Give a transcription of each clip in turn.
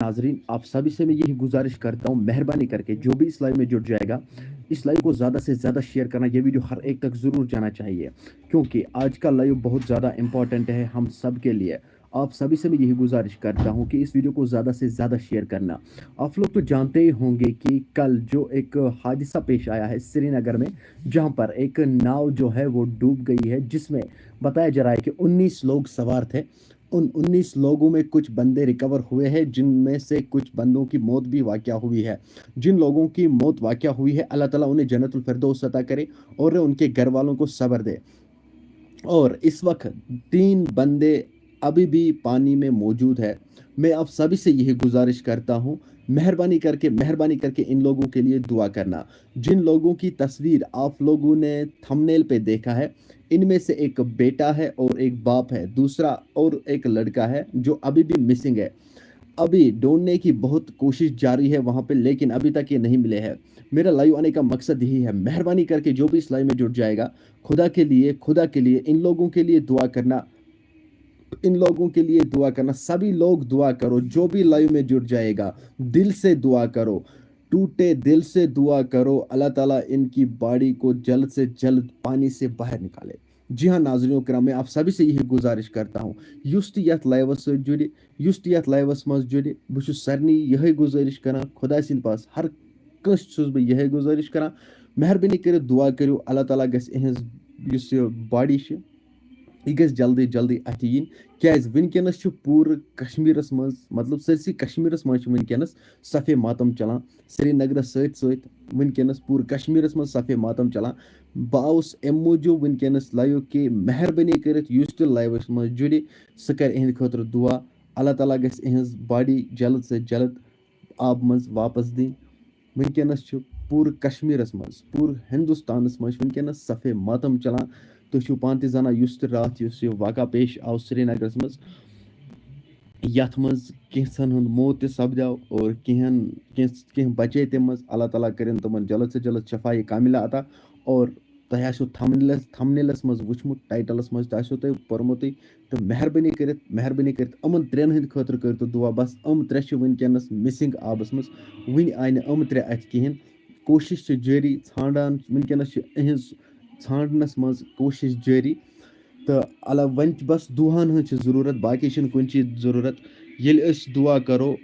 नाजरीन, आप सभी से मैं यही गुजारिश करता हूँ, मेहरबानी करके जो भी इस लाइव में जुड़ जाएगा, इस लाइव को ज़्यादा से ज़्यादा शेयर करना। ये वीडियो हर एक तक ज़रूर जाना चाहिए, क्योंकि आज का लाइव बहुत ज़्यादा इंपॉर्टेंट है हम सब के लिए। आप सभी से मैं यही गुजारिश करता हूँ कि इस वीडियो को ज़्यादा से ज़्यादा शेयर करना। आप लोग तो जानते ही होंगे कि कल जो एक हादसा पेश आया है श्रीनगर में, जहाँ पर एक नाव जो है वो डूब गई है, जिसमें बताया जा रहा है कि 19 लोग सवार थे। उन 19 लोगों में कुछ बंदे रिकवर हुए हैं, जिनमें से कुछ बंदों की मौत भी वाक़या हुई है। जिन लोगों की मौत वाक़या हुई है, अल्लाह ताला उन्हें जन्नतुल फिरदौस अता करे और उनके घर वालों को सब्र दे। और इस वक्त 3 बंदे अभी भी पानी में मौजूद है। मैं आप सभी से यही गुजारिश करता हूँ, मेहरबानी करके इन लोगों के लिए दुआ करना। जिन लोगों की तस्वीर आप लोगों ने थंबनेल पे देखा है, इनमें से एक बेटा है और एक बाप है, दूसरा और एक लड़का है जो अभी भी मिसिंग है। अभी ढूंढने की बहुत कोशिश जारी है वहां पे, लेकिन अभी तक ये नहीं मिले हैं। मेरा लाइव आने का मकसद यही है, मेहरबानी करके जो भी इस लाइव में जुड़ जाएगा, खुदा के लिए इन लोगों के लिए दुआ करना। इन लोगों के लिए दुआ करना, सभी लोग दुआ करो। जो भी लाइव में जुड़ जाएगा, दिल से दुआ करो, टूटे दिल से दुआ करो, अल्लाह ताला इनकी बॉडी को जल्द से जल्द पानी से बाहर निकाले। जी हाँ नाज़रीन किराम, मैं आप सभी से यही गुजारिश करता हूँ, युस यथ लाइवस सत जुड़े, युस यथ लाइवस मज जुड़े, बहुत सरनी यही गुजारिश करा, खुदा सिंद पास हर कस छुस बह यही गुजारिश करा, मेहरबानी कर दुआ करो, अल्लाह ताला गस इहंज युस बॉडी यह गई जल्दी जल्दी अथ yin क्या वनकस पूरे कश्मीरस मज, मतलब सरसी कश्मीरस मज वनकस सफ़े मातम चलान। श्रीनगर सत वनकस पूरे कश्मीरस मज सफ़े मातम चलान। बह आउस अम मूजूब वनकस लाइव कि मेहरबानी कर लाइवस मज जुड़े, सह कर इहंद खतर दुआ, अल्लाह ताला गस इहंज बॉडी जल्द से जल्द आब मज वापस दी। वनकस पूरे कश्मीरस मज, पूरे हिंदुस्तानस मज वनकस सफ़े मातम चलान। तुम पान जाना रात वाक़ा पेश आव श्रीनगर मज, यथ मज कैंसन हूँ मौत सपदाव और कह बचे तम मज। अल्लाह ताला करें तमन जल्द से जल्द शफाई कामिला अता। और तह थंबनेलस मज वुचमुत, टाइटलस मज तह पोर्मुत, तो मेहरबानी कर अमन त्रेन हंद खतर कर दुआ। बस अम त्रे वनकस मिसिंग आबस मज, वन आय अम त्रे अथ कहें। कोशिश जारी ान वनकस इहंज ानस मज कोशिश जारी। तो अल वन बस दुहन हज ज़रूरत, बाकी कुन चीज ज़रूरत। ये दुआ करो,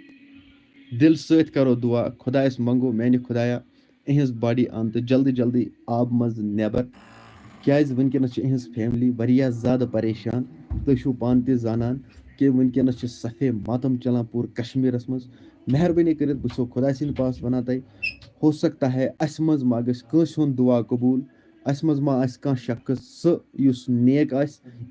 दिल सत करो दुआ, खुदायस मंगो मैंने खुदाया इहंज बॉडी आन तो जल्दी जल्दी आब मज नेबर। क्या वनकस इहंज फैमिली वारिया ज़्यादा परेशान। तुम पान जानान कि वनकस सफ़े मातम चलान पूरे कश्मीरस मज। मेहरबानी कर बो खुदा सिंद पास वना तय, हो सकता है अस मज मा गस दुआ कबूल, अस मज मा कह शख्स सह नेक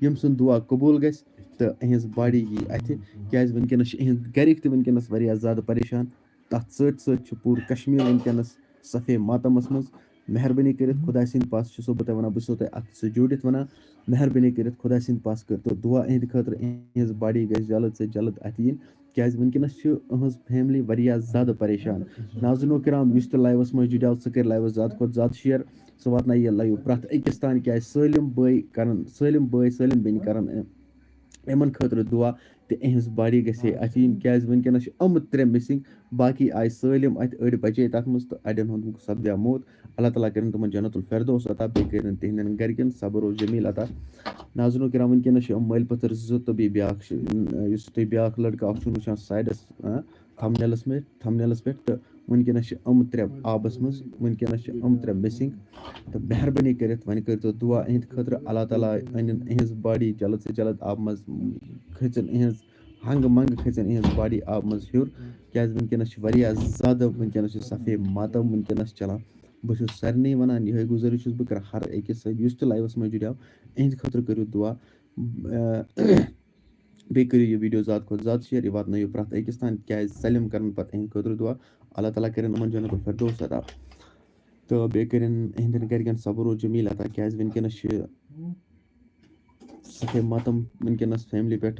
यम सुन दुआ कबूल गस तो इहंज बॉडी यी अथ। क्या वनकस इहंद गरिक त वनकस वारिया ज़्यादा परेशान। तथ सत पूरे कश्मीर वनकस सफ़े मातमस मज। मेहरबानी कर खुदा सिंद पास बह वन, बस तुम अत सह जुड़ित वन, मेहरबानी कर खुदा सिंद पास कर तो दुआ इहंद खतर इहंज बॉडी गस जल्द से जल्द अथ yin। क्या वनकस इहंज फैमिली वारिया ज़्यादा परेशान। नाज़रीनो किराम, इस लाइवस मज जुड़ाव सह कर लाइवस ज़्यादा खुद ज़्यादा शेयर, सह वात यह लाइव प्रथ अकिस तान। क्या सलिम बई कर, सलिम बई सलिम बेन कर इन खतर दुआ तो इहंज बॉडी गई अथ yin। क्या वनकस अम त्रे मिसिंग, बाकी आय सलिम अत, अड़ बचे तथ मज तो अड़न हूँ सपद्या मौत। अल्लाह ताला करें तुम जन्नतुल फिरदौस अता, बे करें तिहंदन घरकन सब्र और जमील अता। नाज़रीनो किराम, वनकस मल पत्थर तो तुम ब्या लड़का वुचान साइडस थंबनेलस पे, तो वनकस अम त्रे आबस मज, वनकस अम त्रे मिसिंग। तो मेहरबानी कर वन कर तो दुआ इहंद खतर, अल्लाह ताला अन इहंज बॉडी जल्द से जल्द आब मज खचन, इहंज हंग मंग खचन इहंज बॉडी आब मज हूर। क्या वनकस ज़्यादा वनकस सफ़े मातम वनकस चलान। बहुत सरनी वनान यह गुजारिश बह कर हर अकिस लाइवस मज जुड़ाव, इहंद खतर करो दुआ। बे करो यह वीडियो ज़्यादा खुद ज़्यादा शेयर, यह वात प्रथ अकिस तान। क्या सलिम कर पे इहंद खतर दुआ, अल्लाह ताला करें यमन जन्नतुल फिरदौस अता। तो बे करें इहंदन घरकन सब्र और जमील अता। क्या वनकस सफ़े मातम वनकस फैमिली पे,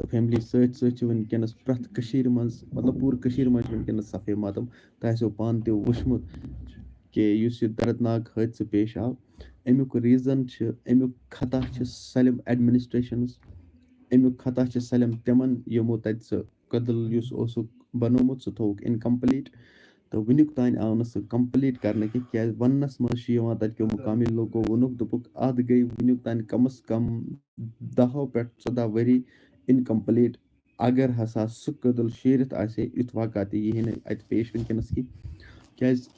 फैमिली सत वनकस प्रथ मज, मतलब पूरे मज वनकस सफ़े मातम। तह पान तो वुचमुत कि दर्दनाक हादसा पेश आव। अमुक रीज़न अमुक खता सलिम एडमिनिस्ट्रेशन, अमुक खता सलिम तिमन यमो तत कदल بنومُت سُہ تھووُکھ اِنکَمپلیٖٹ تہٕ وٕنیُک تانۍ آو نہٕ سُہ کَمپلیٖٹ کَرنہٕ کینٛہہ کیٛازِ وَننَس منٛز چھِ یِوان تَتہِ کیو مُقامی لوٗکو ووٚنُکھ دوٚپُکھ اَتھ گٔے وٕنیُک تانۍ کَم از کَم 10 پٮ۪ٹھ 14 ؤری اِنکَمپلیٖٹ اگر ہسا سُہ کٔدٕل شیٖرِتھ آسہِ ہے یُتھ واقعہ تہِ یی ہے نہٕ اَتہِ پیش وٕنکٮ۪نَس کینٛہہ کیٛازِ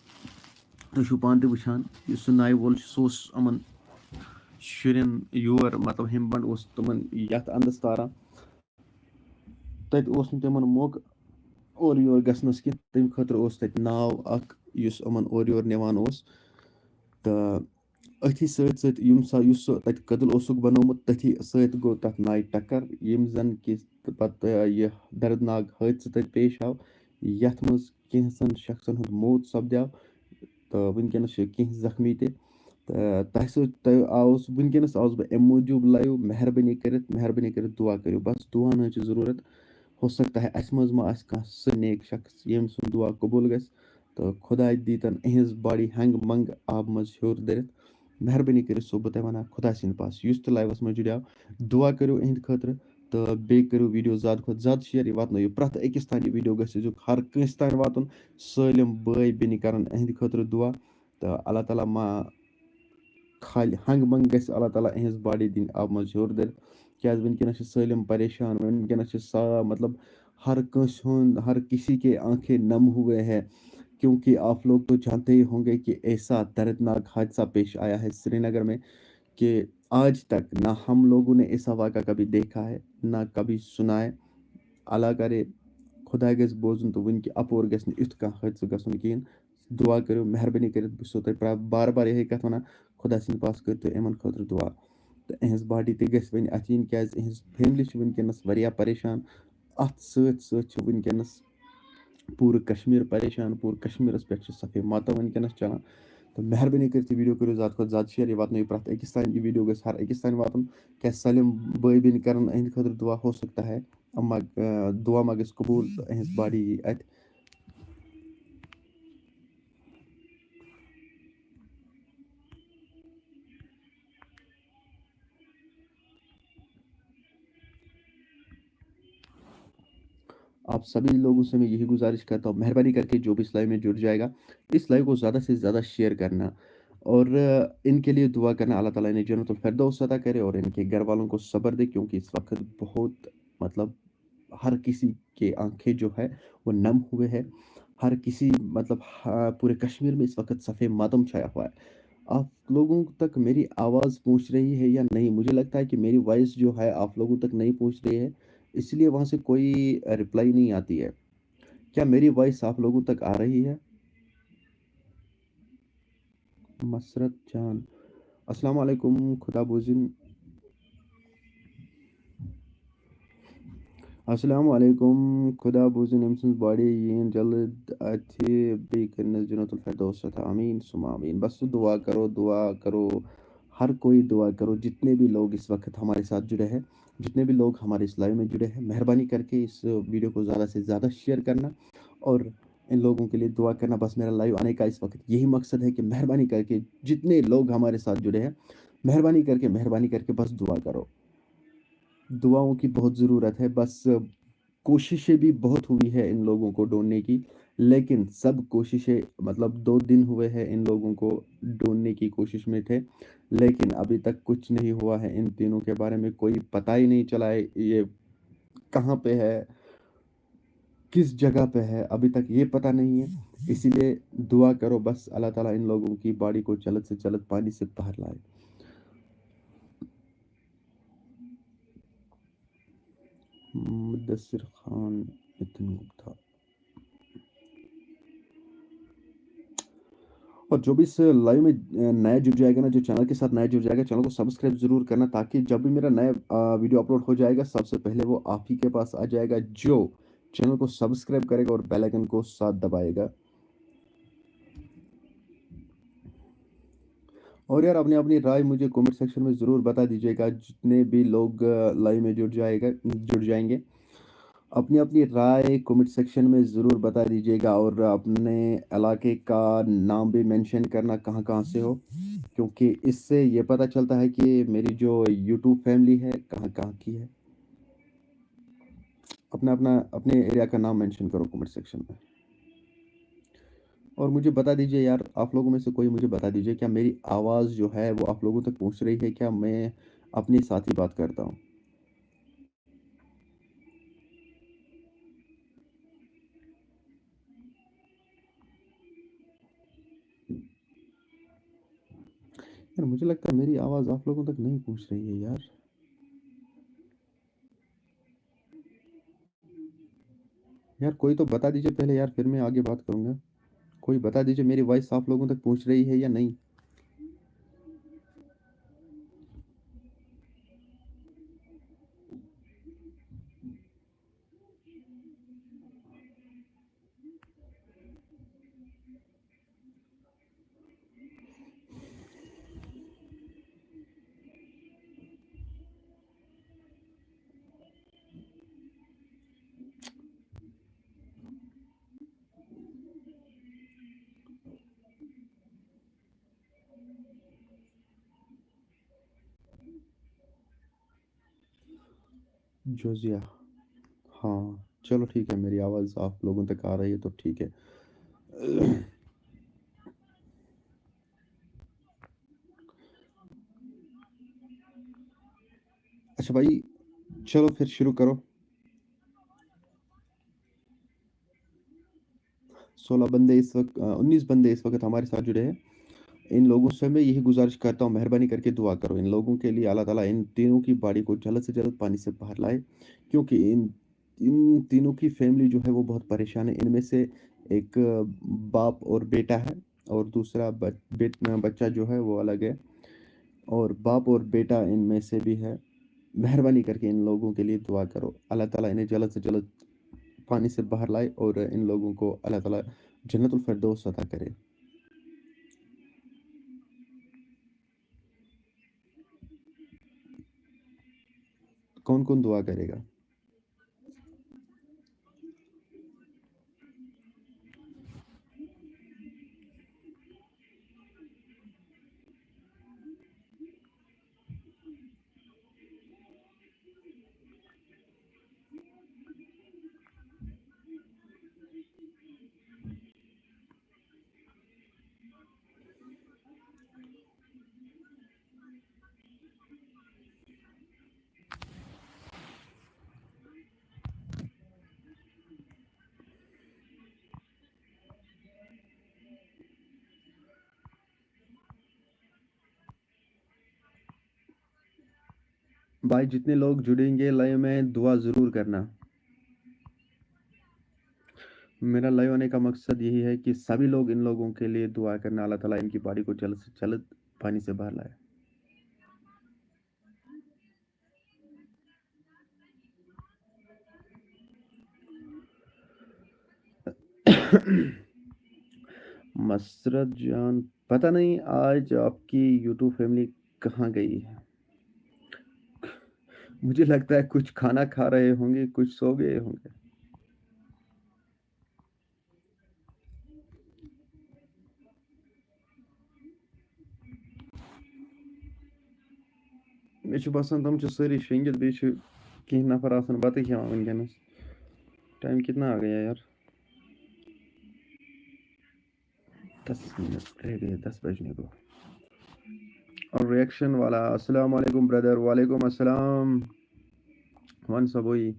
تُہۍ چھُو پانہٕ تہِ وٕچھان یُس سُہ نایہِ وول چھُ سُہ اوس یِمَن شُرٮ۪ن یور مطلب ہیٚمہِ بنٛڈ اوس تِمَن یَتھ اَنٛدَس تاران تَتہِ اوس نہٕ تِمَن موقعہٕ اورٕ یور گژھنَس کینٛہہ تَمہِ خٲطرٕ اوس تَتہِ ناو اَکھ یُس یِمَن اورٕ یور نِوان اوس تہٕ أتھی سۭتۍ سۭتۍ یُس سُہ تَتہِ کٔدٕل اوسُکھ بنومُت تٔتھی سۭتۍ گوٚو تَتھ نایہِ ٹَکَر ییٚمہِ زَن کہِ پَتہٕ یہِ دَردناک حٲدثہٕ تَتہِ پیش آو یَتھ منٛز کینٛژَن شخصَن ہُنٛد موت سَپدیو تہٕ وٕنکٮ۪نَس چھِ کینٛہہ زخمی تہِ تہٕ تۄہہِ سۭتۍ آوُس وٕنکٮ۪نَس آوُس بہٕ اَمہِ موٗجوٗب لایِو مہربٲنی کٔرِتھ دُعا کٔرِو بَس دُعاہن ہٕنٛز چھِ ضروٗرت ہو سکتا ہے اَسہِ منٛز ما آسہِ کانٛہہ سُہ نیک شخص ییٚمۍ سُنٛد دُعا قبوٗل گژھِ تہٕ خۄداے دیٖتَن إہٕنٛز باڈی ہنٛگہٕ منٛگہٕ آبہٕ منٛز ہیوٚر دٔرِتھ مہربٲنی کٔرِتھ چھُسو بہٕ تۄہہِ وَنان خۄدا سٕنٛدِ پاس یُس تہِ لایوَس منٛز جُڑیو دُعا کٔرِو إہٕنٛدِ خٲطرٕ تہٕ بیٚیہِ کٔرِو ویٖڈیو زیادٕ کھۄتہٕ زیادٕ شِیر یہِ واتنٲیِو پرٛٮ۪تھ أکِس تانۍ یہِ ویٖڈیو گژھِ أزیُک ہر کٲنٛسہِ تانۍ واتُن سٲلِم بٲے بیٚنہِ کَرَن إہٕنٛدِ خٲطرٕ دُعا تہٕ اللہ تعالیٰ ما کھالہِ ہنٛگہٕ منٛگہٕ گژھِ اللہ تعالیٰ إہٕنٛز باڈی دِنۍ آبہٕ منٛز ہیوٚر دٔرِتھ کیٛازِ وٕنکٮ۪نَس چھِ سٲلِم پریشان وٕنکٮ۪نَس چھِ مطلب ہر کٲنٛسہِ ہُنٛد ہر کسی کے آنکھیں نم ہوئے ہیں کیونکہ آپ لوگ تو جانتے ہی ہوں گے کہ ایسا دردناک حادثہ پیش آیا ہے سری نگر میں کہ آج تک نہ ہم لوگوں نے ایسا واقعہ کبھی دیکھا ہے نہ کبھی سنا ہے اللہ کرے خدا گژھِ بوزُن تہٕ وٕنہِ کہِ اَپور گژھِ نہٕ یُتھ کانٛہہ حٲدثہٕ گژھُن کِہیٖنۍ دُعا کٔرِو مہربٲنی کٔرِتھ بہٕ چھُسو تۄہہِ بار بار یِہے کَتھ وَنان خۄدا سٕنٛدِ پاس کٔرۍ تو یِمَن خٲطرٕ دُعا تہٕ إہٕنٛز باڈی تہِ گژھِ وۄنۍ اَتھِ یِنۍ کیٛازِ إہٕنٛز فیملی چھِ وٕنکٮ۪نَس واریاہ پریشان اَتھ سۭتۍ سۭتۍ چھِ وٕنکٮ۪نَس پوٗرٕ کشمیٖر پریشان پوٗرٕ کشمیٖرَس پٮ۪ٹھ چھِ صفے ماتم وٕنکٮ۪نَس چلان تہٕ مہربٲنی کٔرِتھ یہِ ویٖڈیو کٔرِو زیادٕ کھۄتہٕ زیادٕ شِیر یہِ واتنٲیِو پرٛٮ۪تھ أکِس تانۍ یہِ ویٖڈیو گژھِ ہر أکِس تانۍ واتُن کیٛازِ سٲلِم بٲے بیٚنہِ کَرَن إہٕنٛدِ خٲطرٕ دُعا ہو سکتا ہے دُعا ما گژھِ قبوٗل تہٕ إہٕنٛز باڈی یی اَتھِ آپ سبھی لوگوں سے میں یہی گزارش کرتا ہوں مہربانی کر کے جو بھی اس لائیو میں جڑ جائے گا اس لائیو کو زیادہ سے زیادہ شیئر کرنا اور ان کے لیے دعا کرنا اللہ تعالیٰ نے جنت الفردوس عطا کرے اور ان کے گھر والوں کو صبر دے کیونکہ اس وقت بہت مطلب ہر کسی کے آنکھیں جو ہے وہ نم ہوئے ہیں ہر کسی مطلب پورے کشمیر میں اس وقت صفے ماتم چھایا ہوا ہے آپ لوگوں تک میری آواز پہنچ رہی ہے یا نہیں مجھے لگتا ہے کہ میری وائس جو ہے آپ لوگوں تک نہیں پہنچ رہی ہے اس لیے وہاں سے کوئی رپلائی نہیں آتی ہے کیا میری وائس آپ لوگوں تک آ رہی ہے مسرت جان السلام علیکم خدا بوزن السلام علیکم خدا بوزن أمۍ سٕنٛز باڈی یِیِن جلد اَتھِ بیٚیہِ کٔرنَس جنت الفردوس عطا آمیٖن ثم آمیٖن بس دعا کرو ہر کوئی دعا کرو جتنے بھی لوگ اس وقت ہمارے ساتھ جڑے ہیں جتنے بھی لوگ ہمارے اس لائیو میں جڑے ہیں مہربانی کر کے اس ویڈیو کو زیادہ سے زیادہ شیئر کرنا اور ان لوگوں کے لیے دعا کرنا بس میرا لائیو آنے کا اس وقت یہی مقصد ہے کہ مہربانی کر کے جتنے لوگ ہمارے ساتھ جڑے ہیں مہربانی کر کے بس دعا کرو دعاؤں کی بہت ضرورت ہے بس کوششیں بھی بہت ہوئی ہے ان لوگوں کو ڈھونڈنے کی لیکن سب کوششیں مطلب 2 دن ہوئے ہیں ان لوگوں کو ڈھونڈنے کی کوشش میں تھے لیکن ابھی تک کچھ نہیں ہوا ہے ان تینوں کے بارے میں کوئی پتہ ہی نہیں چلا ہے یہ کہاں پہ ہے کس جگہ پہ ہے ابھی تک یہ پتہ نہیں ہے اسی لیے دعا کرو بس اللہ تعالیٰ ان لوگوں کی باڈی کو جلد سے جلد پانی سے باہر لائے مدثر خان نتن گپتا اور جو بھی اس لائیو میں نیا جڑ جائے گا نا جو چینل کے ساتھ نیا جڑ جائے گا چینل کو سبسکرائب ضرور کرنا تاکہ جب بھی میرا نیا ویڈیو اپلوڈ ہو جائے گا سب سے پہلے وہ آپ ہی کے پاس آ جائے گا جو چینل کو سبسکرائب کرے گا اور بیل آئیکن کو ساتھ دبائے گا اور یار اپنی رائے مجھے کمنٹ سیکشن میں ضرور بتا دیجیے گا جتنے بھی لوگ لائیو میں جڑ جائیں گے اپنی رائے کمنٹ سیکشن میں ضرور بتا دیجیے گا اور اپنے علاقے کا نام بھی مینشن کرنا کہاں سے ہو کیونکہ اس سے یہ پتہ چلتا ہے کہ میری جو یوٹیوب فیملی ہے کہاں کی ہے اپنے ایریا کا نام مینشن کرو کمنٹ سیکشن میں. اور مجھے بتا دیجیے یار، آپ لوگوں میں سے کوئی مجھے بتا دیجیے کیا میری آواز جو ہے وہ آپ لوگوں تک پہنچ رہی ہے، کیا میں اپنے ساتھ ہی بات کرتا ہوں؟ یار مجھے لگتا ہے میری آواز آپ لوگوں تک نہیں پہنچ رہی ہے یار. یار کوئی تو بتا دیجیے پہلے یار، پھر میں آگے بات کروں گا. کوئی بتا دیجیے میری وائس آپ لوگوں تک پہنچ رہی ہے یا نہیں. جوزیا، ہاں چلو ٹھیک ہے، میری آواز آپ لوگوں تک آ رہی ہے تو ٹھیک ہے. اچھا بھائی، چلو پھر شروع کرو. 16 بندے اس وقت 19 بندے اس وقت ہمارے ساتھ جڑے ہیں. ان لوگوں سے میں یہی گزارش کرتا ہوں، مہربانی کر کے دعا کرو ان لوگوں کے لیے. اللہ تعالیٰ ان تینوں کی باڑی کو جلد سے جلد پانی سے باہر لائے، کیونکہ ان تینوں کی فیملی جو ہے وہ بہت پریشان ہے. ان میں سے ایک باپ اور بیٹا ہے، اور دوسرا بچہ جو ہے وہ الگ ہے. اور باپ اور بیٹا ان میں سے بھی ہے. مہربانی کر کے ان لوگوں کے لیے دعا کرو. اللہ تعالیٰ انہیں جلد سے جلد پانی سے باہر لائے، اور ان لوگوں کو اللہ تعالیٰ جنت الفردوس عطا کرے. کون کون دعا کرے گا؟ بھائی جتنے لوگ جڑیں گے لائیو میں دعا ضرور کرنا. میرا لائیو ہونے کا مقصد یہی ہے کہ سبھی لوگ ان لوگوں کے لیے دعا کرنا، اللہ تعالیٰ ان کی باڑی کو جلد سے جلد پانی سے باہر لائے. مسرت جان، پتہ نہیں آج آپ کی یوٹیوب فیملی کہاں گئی ہے. مجھے لگتا ہے کچھ کھانا کھا رہے ہوں گے، کچھ سو گئے ہوں گے. مےٚ چھُ باسان تِم چھِ سٲری شیٚنگِتھ، بیٚیہِ چھِ کینٛہہ نفر آسان بتہٕ کھٮ۪وان وٕنکٮ۪نس. ٹائم کتنا آ گیا یار؟ 10 منٹ رہ گئے 10 بجنے کو. اور ریئیکشن والا، السلام علیکم بردر. وعلیکم السلام. ون سبوئی.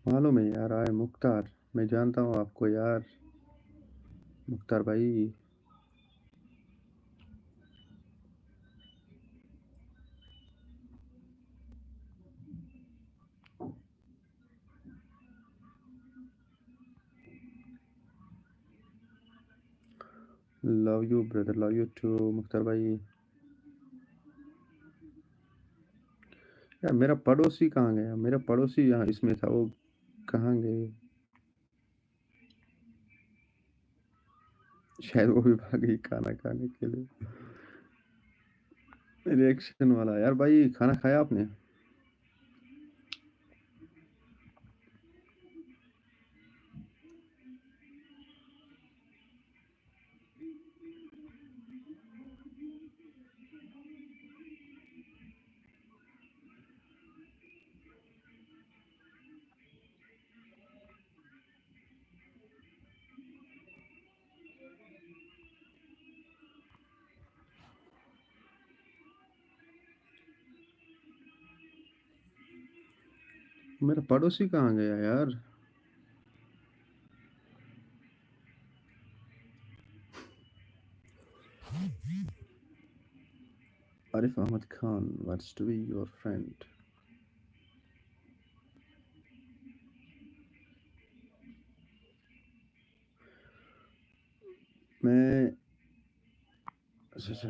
معلوم ہے یار، آئے مختار. میں جانتا ہوں آپ کو یار، مختار بھائی. Love you brother, love you to Mukhtar بھائی. یار میرا پڑوسی کہاں گیا؟ میرا پڑوسی یہاں اس میں تھا، وہ کہاں گئے؟ شاید وہ بھی بھاگ گئی کھانا کھانے کے لیے. ریئیکشن والا، یار بھائی کھانا کھایا آپ نے؟ میرا پڑوسی کہاں گیا یار؟ عارف Ahmad Khan wants to be your friend. میں اچھا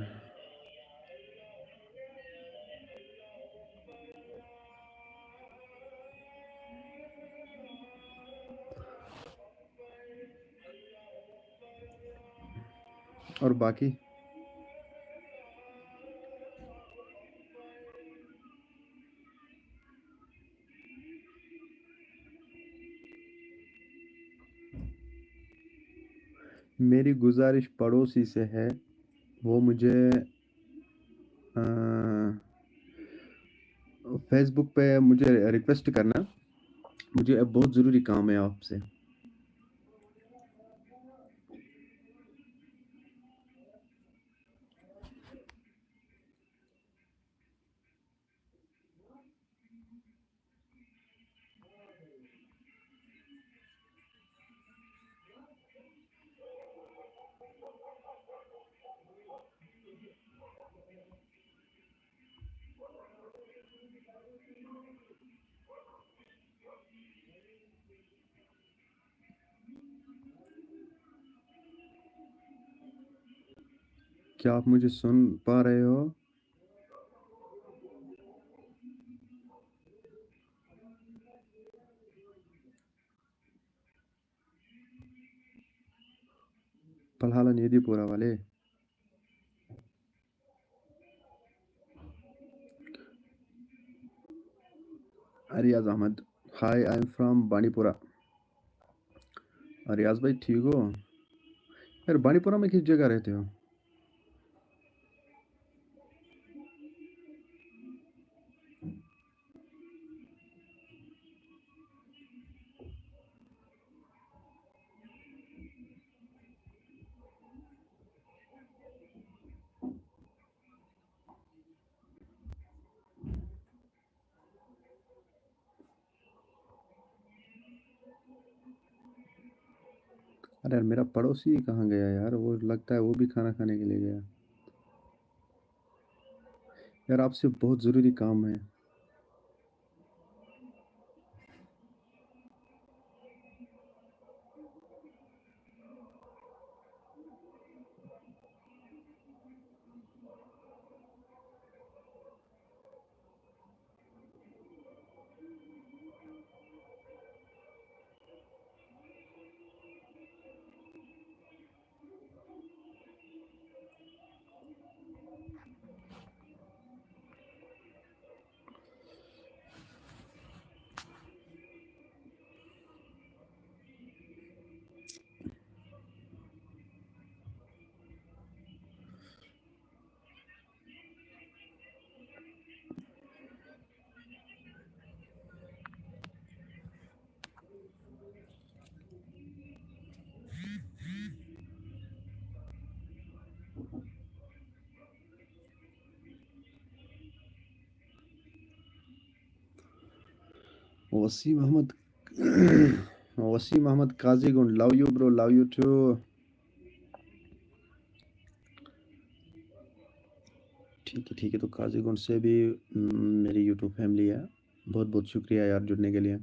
اور باقی میری گزارش پڑوسی سے ہے، وہ مجھے فیس بک پہ مجھے ریکویسٹ کرنا، مجھے اب بہت ضروری کام ہے آپ سے. کیا آپ مجھے سن پا رہے ہو؟ پلحالہ نیدی پورہ والے. Riyaz Ahmad, hi I am from Bandipora. ریاض بھائی ٹھیک ہو یار؟ بانڈی پورہ میں کس جگہ رہتے ہو؟ ارے یار میرا پڑوسی کہاں گیا یار؟ وہ لگتا ہے وہ بھی کھانا کھانے کے لیے گیا. یار آپ سے بہت ضروری کام ہے. وسیم احمد وسیم احمد قاضی گنڈ، لو یو برو، لو یو ٹو. ٹھیک ہے تو قاضی گنڈ سے بھی میری یوٹیوب فیملی ہے. بہت بہت شکریہ یار جڑنے کے لیے.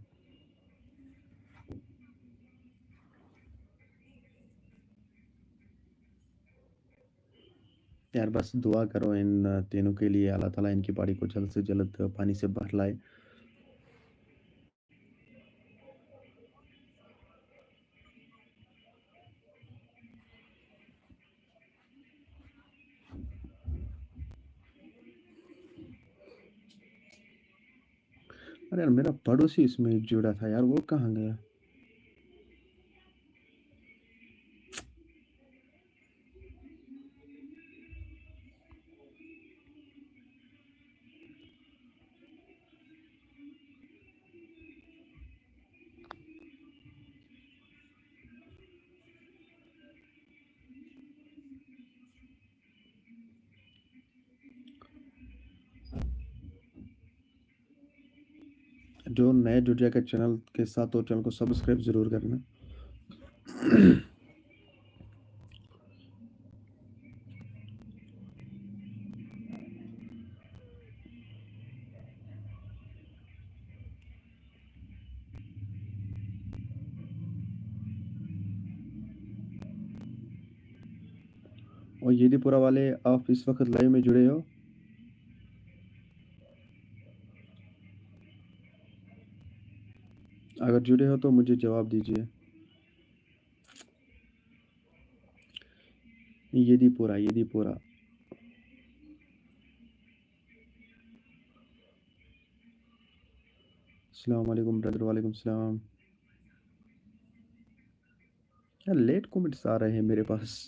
یار بس دعا کرو ان تینوں کے لیے، اللہ تعالیٰ ان کی باڑی کو جلد سے جلد پانی سے بھر لائے. ارے یار میرا پڑوسی اس میں جڑا تھا یار، وہ کہاں گیا؟ جو نئے جڑ جائے گا چینل کے ساتھ تو چینل کو سبسکرائب ضرور کرنا. اور یہ پورا والے آپ اس وقت لائیو میں جڑے ہو؟ اگر جڑے ہو تو مجھے جواب دیجیے. یہ پورا السلام علیکم بردر. وعلیکم السلام. یار لیٹ کومنٹس آ رہے ہیں میرے پاس.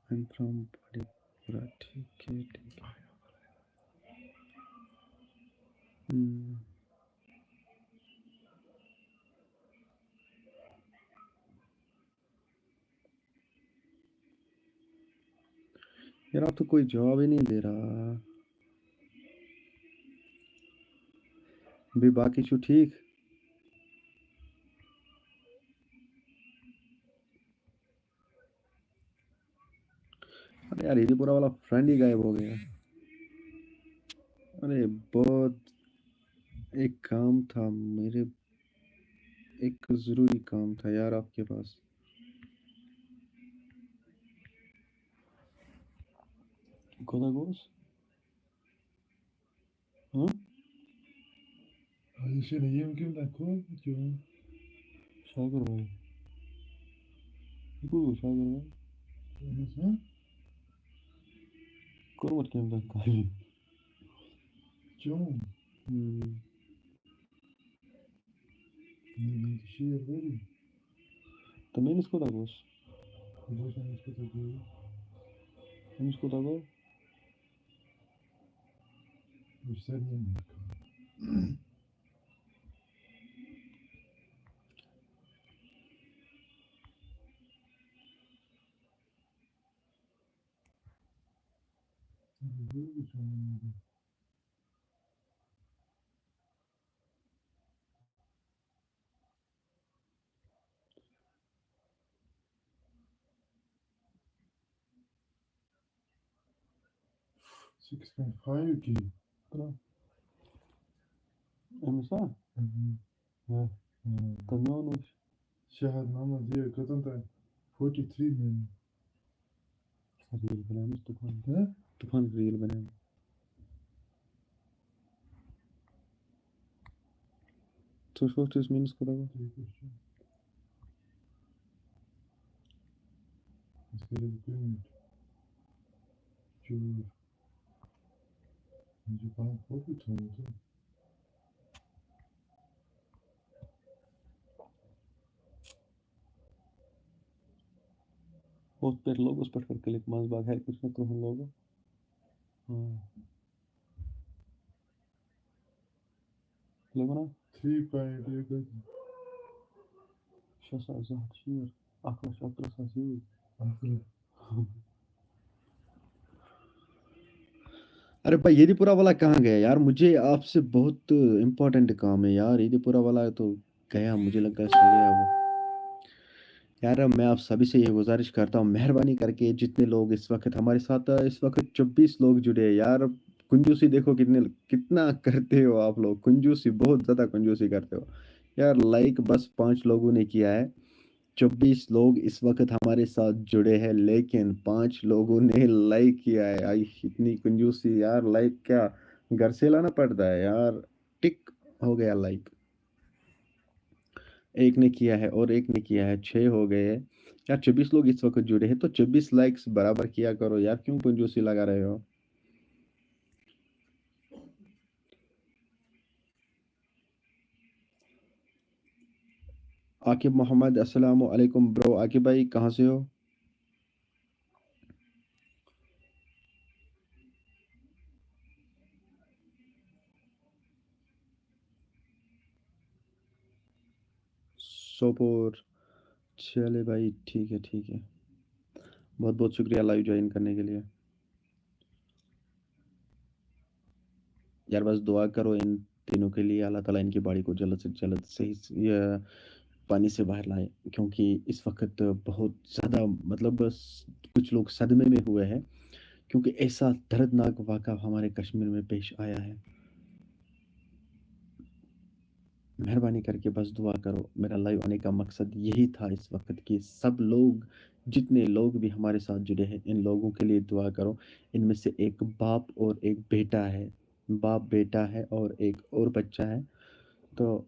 I'm from پورا. ٹھیک ہے. یار آپ تو کوئی جواب ہی نہیں دے رہا. بھی باقی چھو ٹھیک؟ ارے یار یہ پورا والا فرینڈ ہی غائب ہو گیا. ارے بہت ایک کام تھا میرے، ایک ضروری کام تھا یار آپ کے پاس. خدا گوش ہاں شاگر بھائی شاگر بھائی قربت کیم تک کالی تو میں نے اس کو تھا گوش اس کو تھا گو امسا تمام ریل بنام طوفان ریل بنام تو فوٹ اس مینس کو دگا اس پر لوگ اس پر کلک ماس باغ ہے کچھ نہ تو لوگ ہاں لگنا 3.8 شاسا زہت شیر اخرش اخرس اسی ارے بھائی یہ پورا والا کہاں گیا یار؟ مجھے آپ سے بہت امپورٹنٹ کام ہے یار. یہ پورا والا تو گیا، مجھے لگتا ہے سو گیا وہ. یار میں آپ سبھی سے یہ گزارش کرتا ہوں مہربانی کر کے جتنے لوگ اس وقت ہمارے ساتھ اس وقت 24 لوگ جڑے ہیں یار. کنجوسی دیکھو کتنا کرتے ہو آپ لوگ. کنجوسی بہت زیادہ کنجوسی کرتے ہو یار. لائک بس 5 لوگوں نے کیا ہے. 24 लोग इस वक़्त हमारे साथ जुड़े हैं, लेकिन 5 लोगों ने लाइक किया है। इतनी कंजूसी यार, लाइक क्या घर से लाना पड़ता है यार। टिक हो गया लाइक। एक ने किया है और एक ने किया है, 6 हो गए हैं। यार 24 लोग इस वक़्त जुड़े हैं, तो 24 लाइक्स बराबर किया करो यार, क्यों कंजूसी लगा रहे हो? आकिब मोहम्मद, अस्सलाम वालेकुम ब्रो। आकिब भाई कहाँ से हो? सोपोर। चले भाई, ठीक है, ठीक है। बहुत-बहुत शुक्रिया लाइव जॉइन करने के लिए। यार बस दुआ करो इन तीनों के लिए, अल्लाह ताला इनकी बॉडी को जल्द से जल्द सही पानी से बाहर लाए, क्योंकि इस वक़्त बहुत ज़्यादा मतलब कुछ लोग सदमे में हुए हैं, क्योंकि ऐसा दर्दनाक वाक़ा हमारे कश्मीर में पेश आया है। मेहरबानी करके बस दुआ करो। मेरा लाइव आने का मकसद यही था इस वक़्त कि सब लोग, जितने लोग भी हमारे साथ जुड़े हैं, इन लोगों के लिए दुआ करो। इनमें से एक बाप और एक बेटा है। बाप, बेटा है और एक और बच्चा है। तो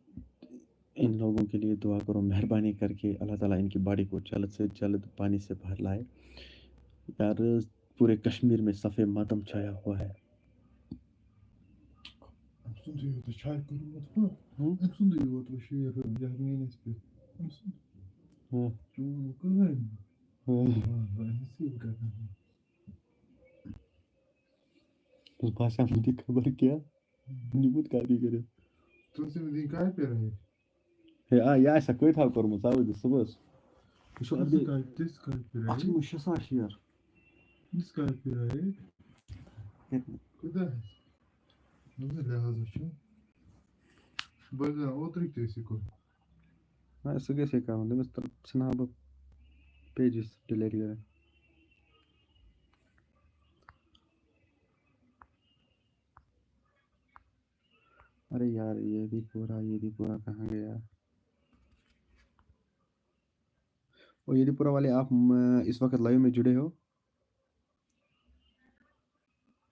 इन लोगों के लिए दुआ करो मेहरबानी करके, अल्लाह ताला इनकी बॉडी को जल्द से जल्द पानी से बाहर लाए। यार पूरे कश्मीर में सफ़े मातम छाया हुआ है। Absurde yolda çay kurulmadı mı? हुँ? Absurde yolda şey yapıyorum. Yardım espri. Absurde. हाँ, Çoğunluk öyle mi? हाँ। Vallahi nasıl yapacağım? उस भाषा में थी खबर क्या? निमut kari करे। Tu se din kalp yarayı. Ya sakın था कर मुसावे de sabır. Şu Nasıl abi kalp? Dis kalp yarayı. açılmış şasa aşıyor. Dis kalp yarayı. Куда? Nasıl lazım şu? Bazen oturup da sıkı. मैं सुबह से कहा हूँ, बस तब स्नैप पेजेस डिलीट करें। अरे यार ये भी पूरा कहाँ गया? और ये भी पूरा वाले आप इस वक्त लाइव में जुड़े हो?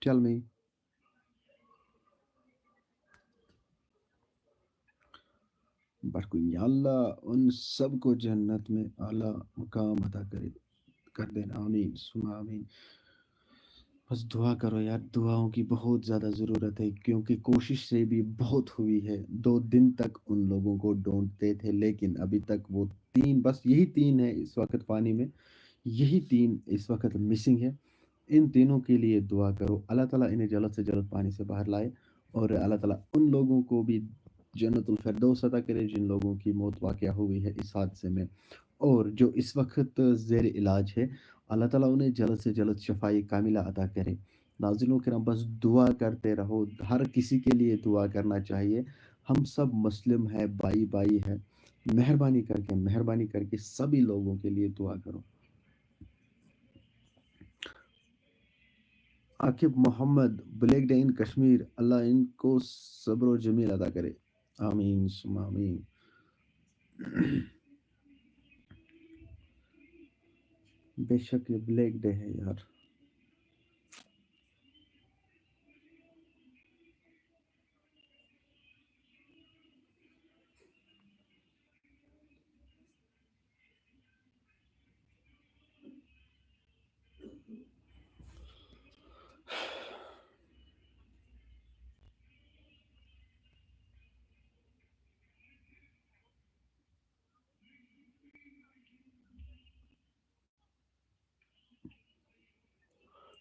Tell me. बट कोई अल्लाह उन सबको जन्नत में आला मुकाम अता करे, कर देना। आमीन सुमा आमीन। बस दुआ करो यार, दुआओं की बहुत ज़्यादा ज़रूरत है, क्योंकि कोशिश से भी बहुत हुई है। 2 दिन तक उन लोगों को ढूँढते थे, लेकिन अभी तक वो 3, बस यही 3 है इस वक़्त पानी में। यही 3 इस वक़्त मिसिंग है। इन तीनों के लिए दुआ करो, अल्लाह ताला इन्हें जल्द से जल्द पानी से बाहर लाए, और अल्लाह ताला उन लोगों को भी जन्नतुल फ़िरदौस अता करे जिन लोगों की मौत वाक़या हुई है इस हादसे में, और जो इस वक़्त ज़ेर इलाज है, अल्लाह ताला उन्हें जल्द से जल्द शफ़ाए कामिला अता करे। नाज़रीन किराम, बस दुआ करते रहो, हर किसी के लिए दुआ करना चाहिए। हम सब मुस्लिम हैं, भाई-भाई हैं। मेहरबानी करके सभी लोगों के लिए दुआ करो। Aqib Mohammad, black day in Kashmir, अल्लाह इनको सब्र व जमील अता करे। आमीन सुम्मा आमीन। बेशक ये ब्लैक डे है यार।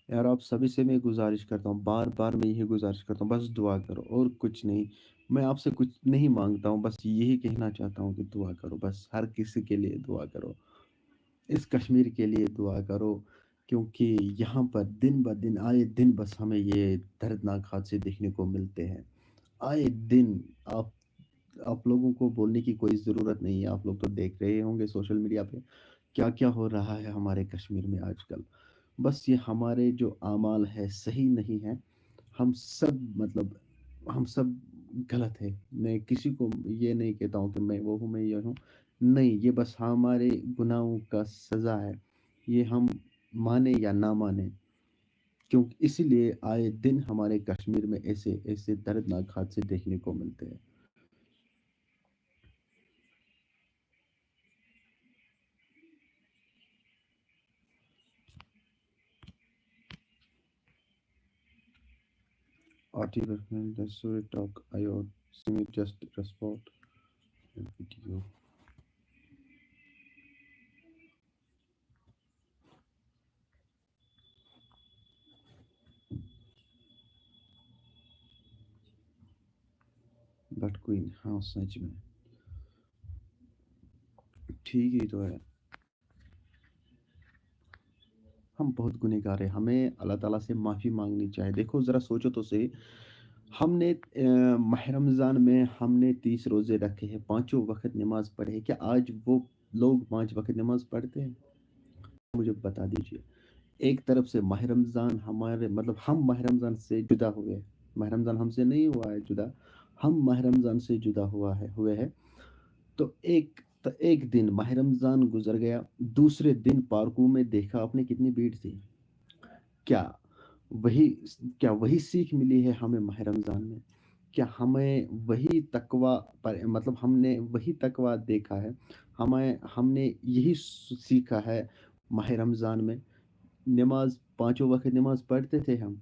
यार आप सभी से मैं गुज़ारिश करता हूँ, बार-बार मैं यही गुज़ारिश करता हूँ, बस दुआ करो और कुछ नहीं। मैं आपसे कुछ नहीं माँगता हूँ, बस यही कहना चाहता हूँ कि दुआ करो, बस हर किसी के लिए दुआ करो। इस कश्मीर के लिए दुआ करो, क्योंकि यहाँ पर दिन-ब-दिन, आए दिन बस हमें ये दर्दनाक हादसे देखने को मिलते हैं। आए दिन आप लोगों को बोलने की कोई ज़रूरत नहीं है, आप लोग तो देख रहे होंगे सोशल मीडिया पे क्या-क्या हो रहा है हमारे कश्मीर में आजकल। बस ये हमारे जो आमाल है सही नहीं है, हम सब मतलब हम सब गलत है। मैं किसी को ये नहीं कहता हूँ कि मैं वो हूँ, मैं ये हूँ। नहीं, ये बस हमारे गुनाहों का सज़ा है। ये हम माने या ना माने, क्योंकि इसीलिए आए दिन हमारे कश्मीर में ऐसे दर्दनाक हादसे देखने को मिलते हैं। Article the story talk I or Simi just respond video. But queen, हाँ सच में ठीक ही तो है। हम बहुत गुनहगार हैं, हमें अल्लाह ताला से माफ़ी मांगनी चाहिए। देखो ज़रा सोचो तो सही, हमने माह रमज़ान में हमने 30 रोज़े रखे हैं, पाँचों वक्त नमाज पढ़े हैं। क्या आज वो लोग 5 वक्त नमाज पढ़ते हैं? मुझे बता दीजिए। एक तरफ से माह रमज़ान हमारे मतलब हम माह रमज़ान से जुदा हुए, माह रमज़ान हमसे नहीं हुआ है जुदा, हम माह रमज़ान से जुदा हुए हैं। तो एक दिन माह रमज़ान गुज़र गया, दूसरे दिन पार्कों में देखा आपने कितनी भीड़ थी। क्या वही क्या वही सीख मिली है हमें माह रमज़ान में? क्या हमें वही तकवा पर मतलब हमने वही तकवा देखा है? हमने यही सीखा है माह रमज़ान में? नमाज़ पाँचों वक़्त नमाज़ पढ़ते थे हम।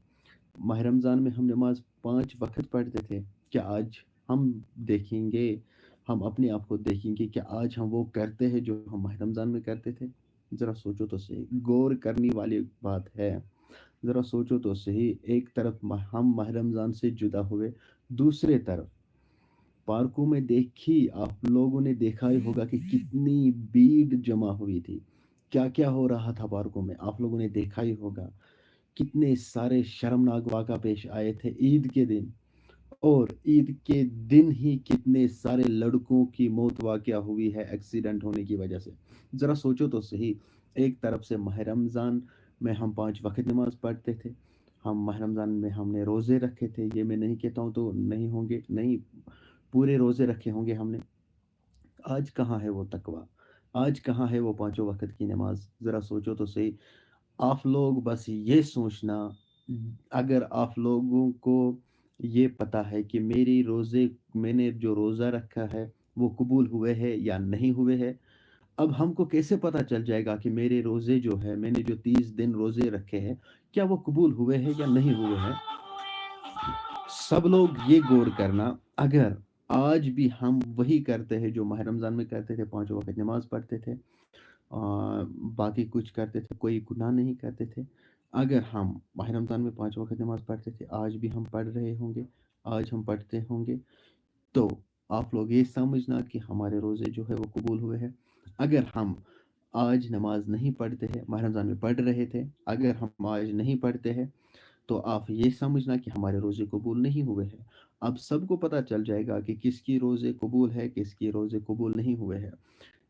माह रमज़ान में हम नमाज़ 5 वक़्त पढ़ते थे। क्या आज हम देखेंगे, हम अपने आप को देखेंगे, क्या आज हम वो करते हैं जो हम माह रमज़ान में करते थे? ज़रा सोचो तो सही, गौर करने वाली बात है। ज़रा सोचो तो सही, एक तरफ हम माह रमज़ान से जुदा हुए, दूसरे तरफ पार्कों में देखी आप लोगों ने देखा ही होगा कि कितनी भीड़ जमा हुई थी। क्या-क्या हो रहा था पार्कों में, आप लोगों ने देखा ही होगा। कितने सारे शर्मनाक वाक़ा पेश आए थे ईद के दिन, और ईद के दिन ही कितने सारे लड़कों की मौत वाक़या हुई है एक्सीडेंट होने की वजह से। ज़रा सोचो तो सही, एक तरफ से माह रमज़ान में हम 5 वक़्त नमाज़ पढ़ते थे, हम माह रमज़ान में हमने रोज़े रखे थे, ये मैं नहीं कहता हूँ तो नहीं होंगे, नहीं, पूरे रोज़े रखे होंगे हमने। आज कहाँ है वो तकवा? आज कहाँ है वो पाँचों वक़्त की नमाज़? ज़रा सोचो तो सही। आप लोग बस ये सोचना, अगर आप लोगों को ये पता है कि मेरी रोज़े मैंने जो रोज़ा रखा है वो कबूल हुए हैं या नहीं हुए हैं, अब हमको कैसे पता चल जाएगा कि मेरे रोज़े जो है मैंने जो 30 दिन रोज़े रखे हैं, क्या वो कबूल हुए हैं या नहीं हुए हैं? सब लोग ये गौर करना, अगर आज भी हम वही करते हैं जो माह रमज़ान में करते थे, पाँचों वक़्त नमाज़ पढ़ते थे, बाकी कुछ करते थे, कोई गुनाह नहीं करते थे। अगर हम माह रमज़ान में 5 वक़्त नमाज़ पढ़ते थे, आज भी हम पढ़ रहे होंगे, आज हम पढ़ते होंगे, तो आप लोग ये समझना कि हमारे रोज़े जो है वो कबूल हुए हैं। अगर हम आज नमाज़ नहीं पढ़ते हैं, माह रमज़ान में पढ़ रहे थे, अगर हम आज नहीं पढ़ते हैं, तो आप ये समझना कि हमारे रोज़े कबूल नहीं हुए हैं। अब सबको पता चल जाएगा कि किसकी रोज़े कबूल है, किसकी रोज़े कबूल नहीं हुए हैं।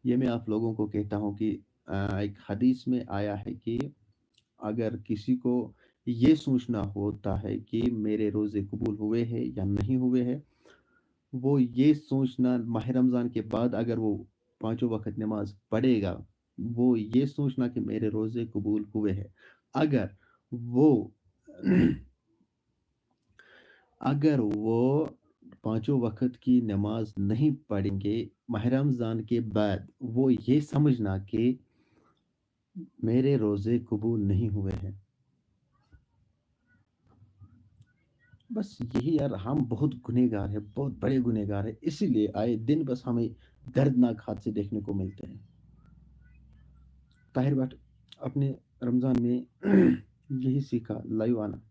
ये मैं आप लोगों को कहता हूँ कि एक हदीस में आया है कि अगर किसी को ये सोचना होता है कि मेरे रोज़े कबूल हुए हैं या नहीं हुए हैं, वो ये सोचना माह रमज़ान के बाद अगर वो पाँचों वक़्त नमाज़ पढ़ेगा, वो ये सोचना कि मेरे रोज़े कबूल हुए हैं। अगर वो अगर वो पाँचों वक़्त की नमाज़ नहीं पढ़ेंगे माह रमज़ान के बाद, वो ये समझना कि मेरे रोज़े कबूल नहीं हुए हैं। बस यही यार, हम बहुत गुनहगार हैं, बहुत बड़े गुनहगार हैं, इसीलिए आए दिन बस हमें दर्दनाक हादसे देखने को मिलते हैं। ताहिर भट्ट, अपने रमज़ान में यही सीखा लाइव आना।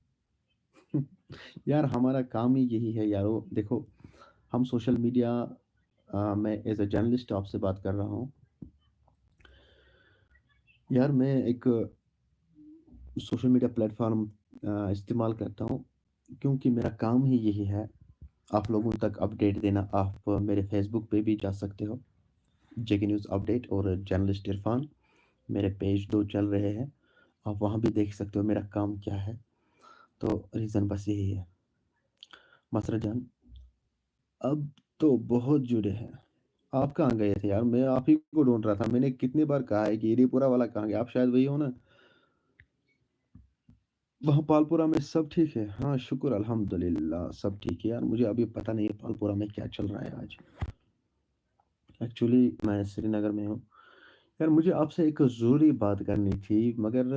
यार हमारा काम ही यही है यारो। देखो, हम सोशल मीडिया मैं एज़ अ जर्नलिस्ट आपसे बात कर रहा हूँ। यार मैं एक सोशल मीडिया प्लेटफ़ॉर्म इस्तेमाल करता हूँ, क्योंकि मेरा काम ही यही है, आप लोगों तक अपडेट देना। आप मेरे फ़ेसबुक पे भी जा सकते हो, जेके न्यूज़ अपडेट और जर्नलिस्ट इरफान, मेरे पेज 2 चल रहे हैं, आप वहाँ भी देख सकते हो मेरा काम क्या है। तो रीज़न बस यही है। मसरत जान, अब तो बहुत जुड़े हैं, आप कहाँ गए थे यार? मैं आप ही को ढूँढ रहा था। मैंने कितनी बार कहा है कि इरीपुरा वाला कहाँ गया? आप शायद वही हो ना? वहाँ पालपुरा में सब ठीक है? हाँ, शुक्र अल्हम्दुलिल्लाह सब ठीक है यार। मुझे अभी पता नहीं है पालपुरा में क्या चल रहा है आज। एक्चुअली मैं श्रीनगर में हूँ। यार मुझे आपसे एक ज़रूरी बात करनी थी मगर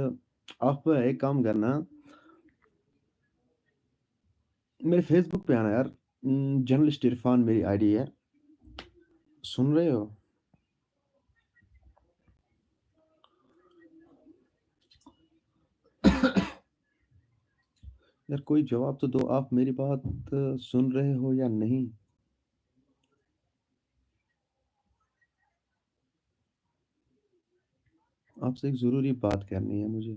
आप एक काम करना, मेरे फ़ेसबुक पे आना यार। जर्नलिस्ट इरफ़ान मेरी आईडी है। सुन रहे हो? यार कोई जवाब तो दो, आप मेरी बात सुन रहे हो या नहीं? आपसे एक ज़रूरी बात करनी है मुझे।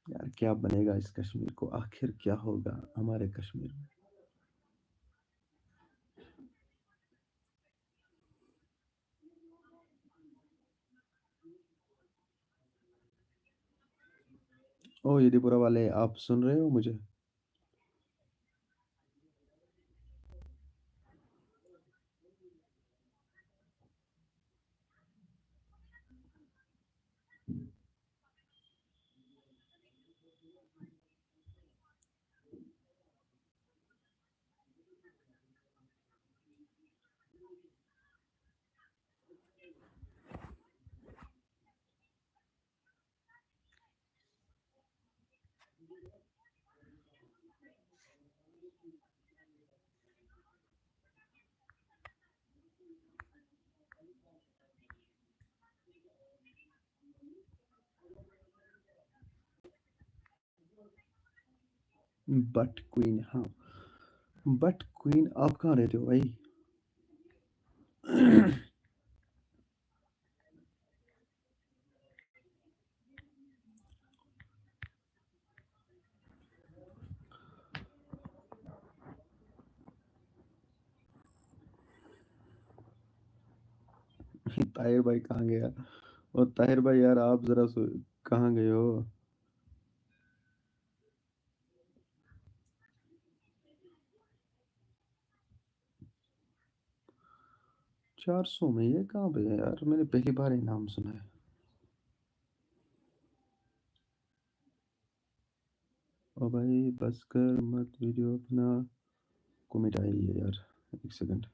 यार क्या बनेगा इस कश्मीर को? आखिर क्या होगा हमारे कश्मीर में? ओ यदीपुरा वाले, आप सुन रहे हो मुझे? बट क्वीन, हाँ। बट क्वीन आप कहाँ रहते हो भाई? ताहिर भाई कहाँ गया? और ताहिर भाई यार आप ज़रा कहाँ गए हो? 400 में ये कहाँ पे है यार? मैंने पहली बार ये नाम सुना है। ओ भाई बस कर मत वीडियो अपना। कमेंट आई है यार। एक सेकंड।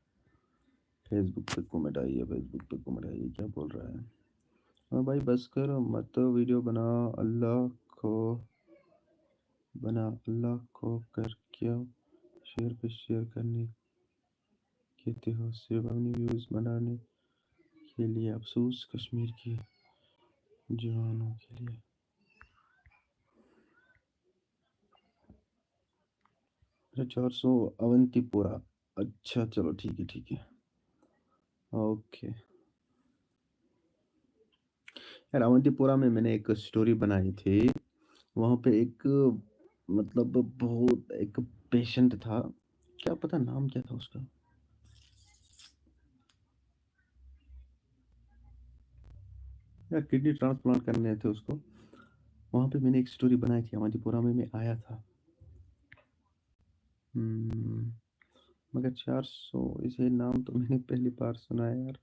फेसबुक पे कमेंट आई है, फेसबुक पे कमेंट आई है, क्या बोल रहा है? हाँ भाई बस कर मत वीडियो बना। अल्लाह को बना, अल्लाह को कर क्या शेयर पे शेयर करने कहते हो? सिर्फ अपनी व्यूज़ बनाने के लिए? अफसोस कश्मीर के जवानों के लिए। अच्छा 400 अवंतीपुरा। अच्छा चलो ठीक है ठीक है। ओके। यार अवंतीपुरा में मैंने एक स्टोरी बनाई थी। वहाँ पे एक मतलब बहुत एक पेशेंट था। क्या पता नाम क्या था उसका? यार किडनी ट्रांसप्लांट करने थे उसको। वहाँ पे मैंने एक स्टोरी बनाई थी, अवंतीपुरा में मैं आया था। हम्म, मगर 400 इसे नाम तो मैंने पहली बार सुना है यार।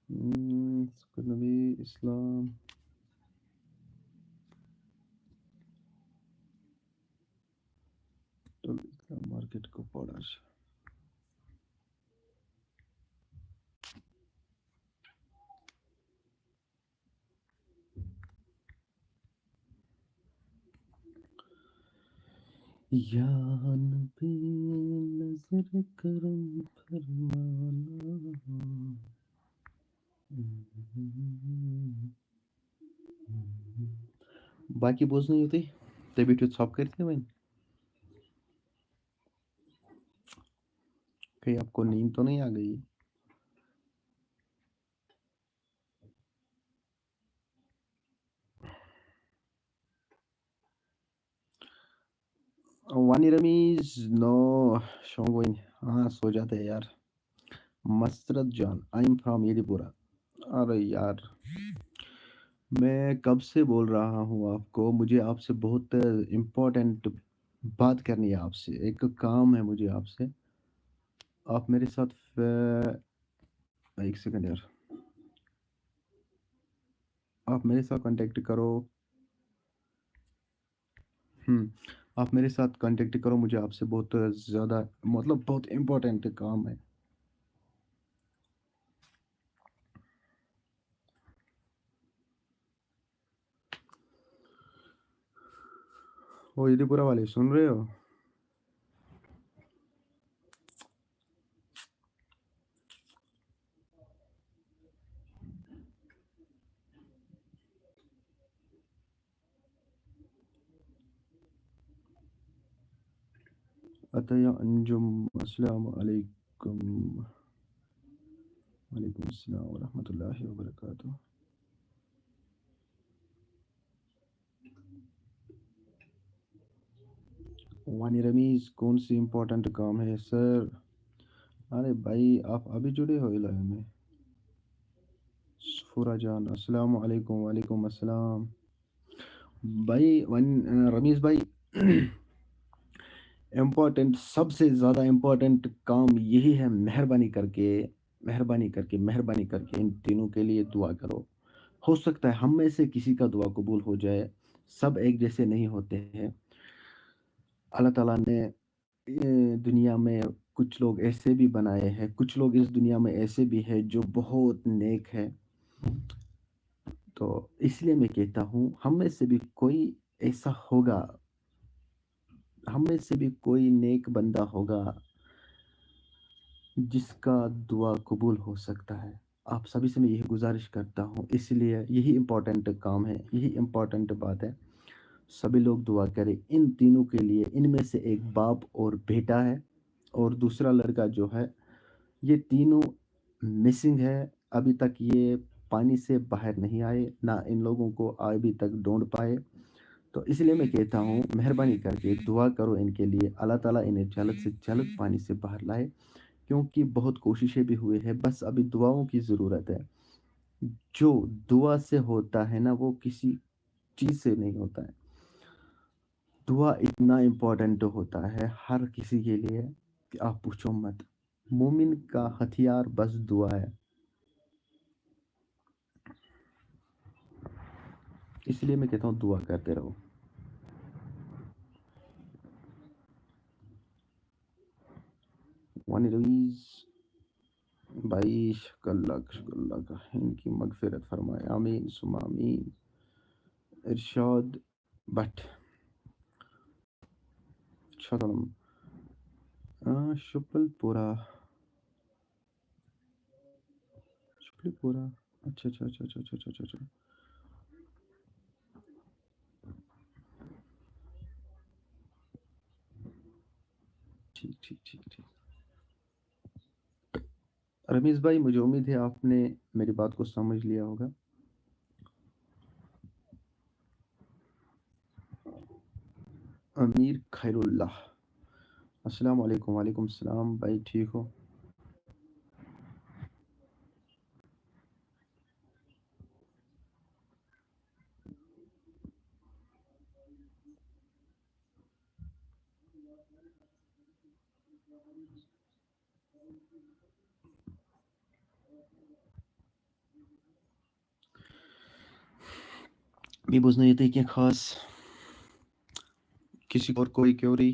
सुकून नबी इस्लाम तो इस्लाम मार्केट को पड़ा। या नबी नजर करम फरमाना। बाकी बोझ नहीं होती तभी तो छाप करते हैं भाई। कहीं आपको नींद तो नहीं आ गई? वानी रमीज नो शोंगोइन। हाँ सो जाते हैं यार। मसरत जान आई एम फ्रॉम येदीपुरा। अरे यार मैं कब से बोल रहा हूँ आपको, मुझे आपसे बहुत इम्पोर्टेंट बात करनी है आपसे, एक काम है मुझे आपसे। आप मेरे साथ एक सेकंड यार, आप मेरे साथ कांटेक्ट करो। आप मेरे साथ कांटेक्ट करो, मुझे आपसे बहुत ज़्यादा मतलब बहुत इम्पोर्टेंट काम है। वो येदीपुरा वाले सुन रहे हो? अतया अंजुम अस्सलाम वालेकुम। वालेकुम अस्सलाम व रहमतुल्लाहि व बरकातुहू। वानी रमीज कौन सी इम्पोर्टेंट काम है सर? अरे भाई आप अभी जुड़े हो इलाके में। सफूरा जान अस्सलाम वालेकुम। वालेकुम अस्सलाम। भाई रमीज भाई इम्पोर्टेंट सबसे ज़्यादा इम्पोर्टेंट काम यही है, मेहरबानी करके इन तीनों के लिए दुआ करो। हो सकता है हम में से किसी का दुआ कबूल हो जाए, सब एक जैसे नहीं होते हैं। अल्लाह ताला ने दुनिया में कुछ लोग ऐसे भी बनाए हैं, कुछ लोग इस दुनिया में ऐसे भी हैं जो बहुत नेक है। तो इसलिए मैं कहता हूँ हम में से भी कोई ऐसा होगा, हम में से भी कोई नेक बंदा होगा जिसका दुआ कबूल हो सकता है। आप सभी से मैं यही गुजारिश करता हूँ, इसलिए यही इम्पोर्टेंट काम है, यही इम्पोर्टेंट बात है। सभी लोग दुआ करें इन तीनों के लिए। इनमें से एक बाप और बेटा है और दूसरा लड़का जो है, ये तीनों मिसिंग है। अभी तक ये पानी से बाहर नहीं आए, ना इन लोगों को अभी तक ढूंढ पाए। तो इसलिए मैं कहता हूँ मेहरबानी करके दुआ करो इनके लिए, अल्लाह ताला इन्हें जल्द से जल्द पानी से बाहर लाए, क्योंकि बहुत कोशिशें भी हुई है, बस अभी दुआओं की ज़रूरत है। जो दुआ से होता है ना, वो किसी चीज़ से नहीं होता है। दुआ इतना इम्पोर्टेंट होता है हर किसी के लिए कि आप पूछो मत। मोमिन का हथियार बस दुआ है। इसलिए मैं कहता हूँ दुआ करते रहो। वानी रवीज भाई शुक्र का इनकी मगफिरत फरमाए, आमीन सुमा आमीन। इरशाद बट शुक्लपुरा शुक्लपुरा। अच्छा अच्छा अच्छा अच्छा अच्छा अच्छा अच्छा। ठीक ठीक ठीक ठीक। रमीज भाई मुझे उम्मीद है आपने मेरी बात को समझ लिया होगा। अमीर खैरुल्लाह अस्सलाम वालेकुम। वालेकुम सलाम भाई, ठीक हो? मी बुझना ये कि खास किसी और कोई क्योरी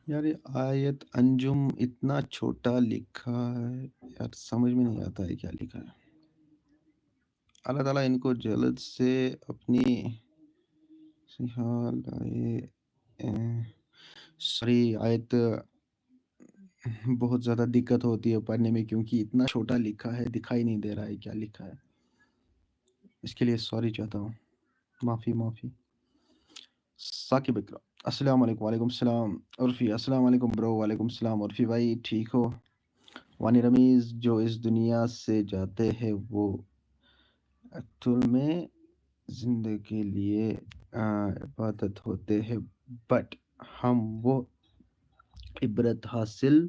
यार, ये आयत अंजुम इतना छोटा लिखा है यार, समझ में नहीं आता है क्या लिखा है। अल्लाह ताला इनको जल्द से अपनी हाल सॉरी आयत बहुत ज़्यादा दिक्कत होती है पढ़ने में, क्योंकि इतना छोटा लिखा है, दिखाई नहीं दे रहा है क्या लिखा है। اس کے لیے سوری چاہتا ہوں، معافی۔ ثاقب اقرا السلام علیکم، وعلیکم السلام عرفی، السلام علیکم برو، وعلیکم السلام عرفی بھائی، ٹھیک ہو؟ وانی رمیز جو اس دنیا سے جاتے ہیں وہ ایکچوئل میں زندگی کے لیے عبادت ہوتے ہیں، بٹ ہم وہ عبرت حاصل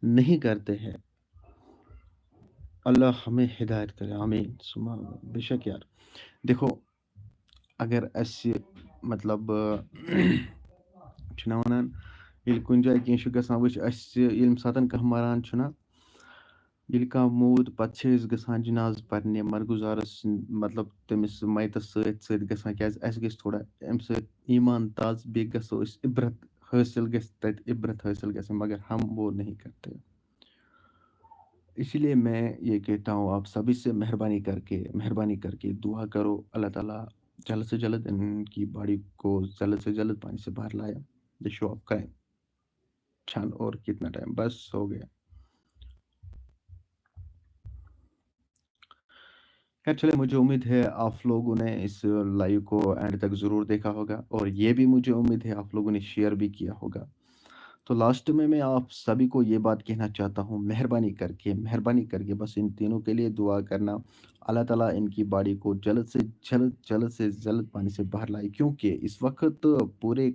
نہیں کرتے ہیں۔ اللہ ہمیں ہدایت کرے، آمین ثم آمین۔ بے شک یار، دیکھو اگر اَسہِ مطلب چھُنا وَنان ییٚلہِ کُنہِ جایہِ کینٛہہ چھُ گژھان، وٕچھ اَسہِ ییٚمہِ ساتہٕ کانٛہہ مَران چھُنا، ییٚلہِ کانٛہہ موٗد پَتہٕ چھِ أسۍ گژھان جِنازٕ پَرنہِ مَرگُزارَس مطلب تٔمِس مَیتَس سۭتۍ سۭتۍ گژھان، کیٛازِ اَسہِ گژھِ تھوڑا اَمہِ سۭتۍ ایٖمان تازٕ، بیٚیہِ گژھو أسۍ عبرت حٲصِل گژھِ تَتہِ عبرت حٲصِل گژھیں، مگر ہم وہ نہیں کرتے۔ اسی لیے میں یہ کہتا ہوں آپ سبھی سے مہربانی کر کے دعا کرو، اللہ تعالیٰ جلد سے جلد ان کی باڈی کو جلد سے جلد پانی سے باہر لائے۔ یہ شو آف کریں چھان، اور کتنا ٹائم بس ہو گیا۔ خیر چلے، مجھے امید ہے آپ لوگوں نے اس لائیو کو اینڈ تک ضرور دیکھا ہوگا، اور یہ بھی مجھے امید ہے آپ لوگوں نے شیئر بھی کیا ہوگا۔ تو لاسٹ میں آپ سبھی کو یہ بات کہنا چاہتا ہوں، مہربانی کر کے بس ان تینوں کے لیے دعا کرنا، اللہ تعالیٰ ان کی باڈی کو جلد سے جلد پانی سے باہر لائے، کیونکہ اس وقت پورے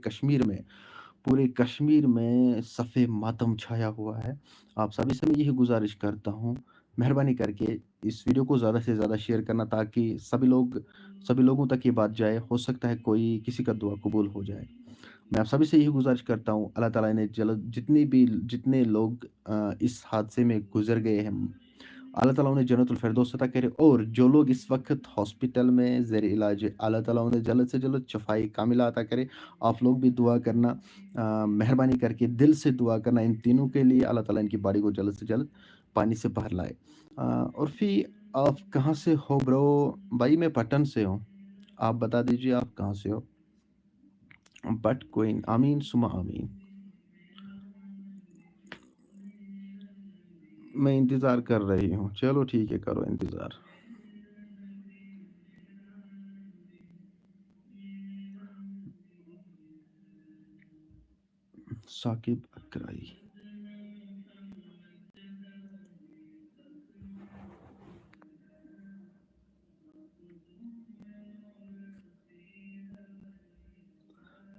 کشمیر میں صف ماتم چھایا ہوا ہے۔ آپ سبھی سے میں یہی گزارش کرتا ہوں، مہربانی کر کے اس ویڈیو کو زیادہ سے زیادہ شیئر کرنا، تاکہ سبھی لوگوں تک یہ بات جائے، ہو سکتا ہے کوئی کسی کا دعا قبول ہو جائے۔ میں آپ سبھی سے یہی گزارش کرتا ہوں، اللہ تعالیٰ نے جتنے لوگ اس حادثے میں گزر گئے ہیں، اللہ تعالیٰ انہیں جنت الفردوس عطا کرے، اور جو لوگ اس وقت ہاسپٹل میں زیر علاج ہے، اللہ تعالیٰ انہیں جلد سے جلد شفائی کاملہ عطا کرے۔ آپ لوگ بھی دعا کرنا، مہربانی کر کے دل سے دعا کرنا ان تینوں کے لیے، اللہ تعالیٰ ان کی باڈی کو جلد سے جلد پانی سے باہر لائے۔ اور پھر آپ کہاں سے ہو برو؟ بھائی میں پٹن سے ہوں، آپ بتا دیجیے آپ کہاں سے ہو؟ بٹ کوئی آمین ثم آمین۔ میں انتظار کر رہی ہوں، چلو ٹھیک ہے، کرو انتظار۔ ثاقب اکرائی،